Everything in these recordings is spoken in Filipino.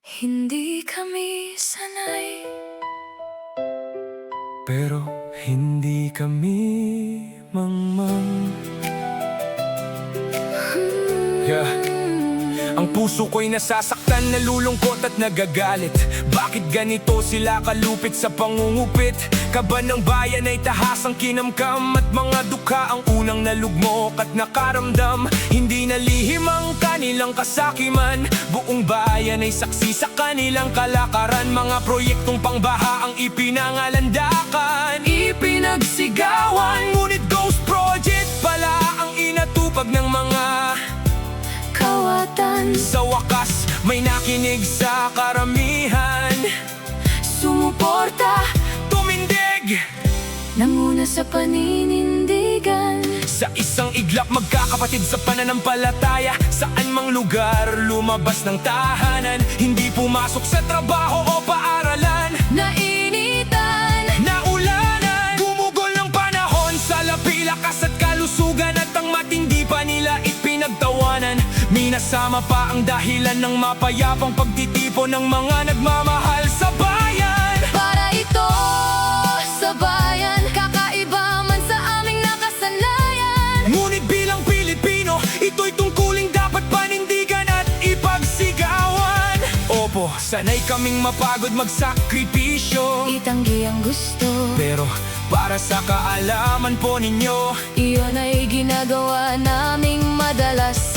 Hindi kami sanay, pero hindi kami mangmang. Yeah. Ang puso ko'y nasasaktan, nalulungkot at nagagalit. Bakit ganito sila kalupit sa pangungupit? Kaban ng bayan ay tahasang kinamkam, at mga dukha ang unang nalugmok at nakaramdam. Hindi nalihim ang kanilang kasakiman, buong bayan ay saksi sa kanilang kalakaran. Mga proyektong pangbaha ang ipinangalandakan, ipinagsigawan, ngunit ghost project pala ang inatupag ng mga kawatan. sa wakas, may nakinig sa karamihan, Sumuporta, tumindig nanguna sa paninindigan. sa isang iglap, magkakapatid sa pananampalataya. Saan mang lugar, lumabas ng tahanan, hindi pumasok sa trabaho o paaralan. Nainitan, Naulanan, gumugol ng panahon sa lapi, lakas at kalusugan, at ang matindi pa nila ipinagtawanan. Minasama pa ang dahilan ng mapayapang pagtitipon ng mga nagmamahal sa bayan. para ito sa bayan, kakaiba man sa aming nakasanayan. Ngunit bilang Pilipino, ito'y tungkuling dapat panindigan at ipagsigawan. Opo, sanay kaming mapagod magsakripisyo, Itanggi ang gusto, pero para sa kaalaman po ninyo, iyon ay ginagawa naming madalas.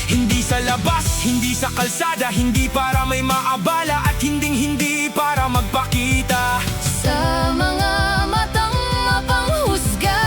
hindi sa labas, hindi sa kalsada, hindi para may maabala, at hinding-hindi para magpakita Sa mga matang mapanghusga,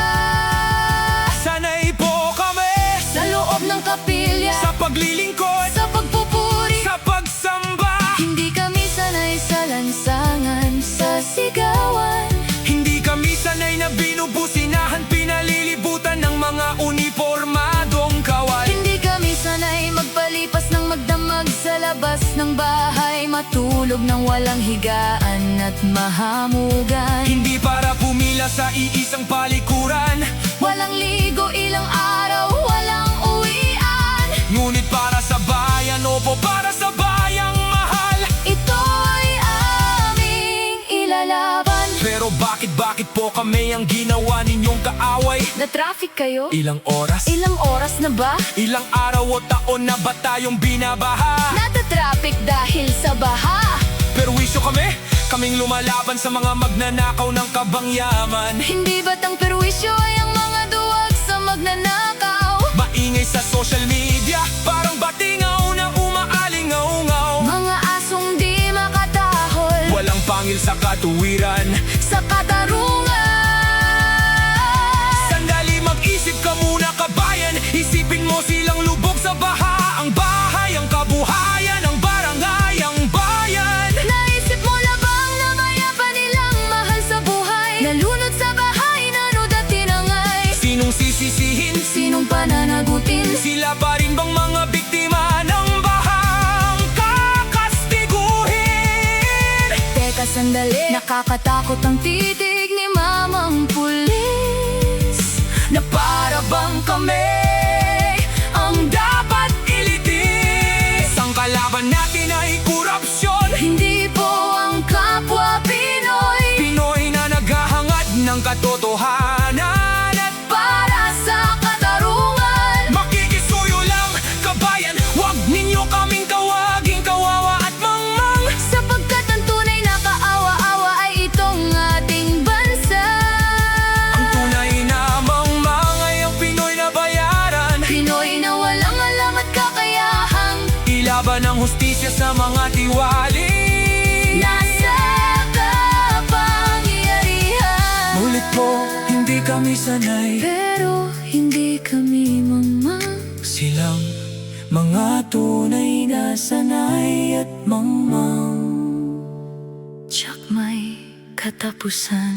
sanay po kami sa loob ng kapilya, sa paglilingkod, sa pagpupuri. sa pagsamba. Hindi kami sanay sa lansangan, sa sigawan. Hindi kami sanay na binubusinahan, pinalilibutan ng mga uniformadong kawal. Hindi kami sanay magpalipas ng magdamag sa labas ng bahay, matulog ng walang higaan at mahamugan. Hindi para pumila sa iisang palikuran, Walang ligo ilang araw, walang uwian. ngunit para sa bayan, opo, para sa bayang mahal. Ito'y aming ilalaban. Pero bakit po kami ang ginawa ninyong kaaway? Na-traffic kayo? Ilang oras? Ilang oras na ba? Ilang araw o taon na ba tayong binabaha? Nata-traffic dahil sa baha. Pero wisyo kami, kaming lumalaban sa mga magnanakaw ng kabangyaman. Hindi ba't ang perwisyo ay ang mga duwag sa magnanakaw? Maingay sa social media, parang batingaw na umaalingaw-ngaw. Mga asong di makatahol Walang pangil sa katuwiran. sa katarungan. Sandali, mag-isip ka muna kabayan, isipin mo silang lubog sa baha. Ang bahay, ang kabuhayan, ang barangay, ang bayan. Naisip mo na bang namaya pa nilang mahal sa buhay? Nalunod sa bahay, nanood at tinangay. Sinong sisisihin? Sinong pananagutin? Sila pa rin bang mga biktima ng bahang kakastiguhin? Teka sandali, nakakatakot ang titig ni Mamang Pulis, Na para bang kami ang dapat ilitis? Ang kalaban natin ay korupsyon, hindi po ang kapwa Pinoy. Pinoy na naghahangad ng katotohanan at Para sa katarungan, makikisuyo lang kabayan. Huwag ninyo kaming kawaging kawawa at mangmang. sapagkat ang tunay na kaawa-awa ay itong ating bansa. Ang tunay na mangmang ay ang Pinoy na bayaran, Pinoy na walang alam at kakayahang ilaban ang hustisya sa mga tiwali. nasa kapangyarihan. Ulit po, hindi kami sanay, Pero hindi kami mamang. silang mga tunay na sanay at mangmang. Tsak may katapusan.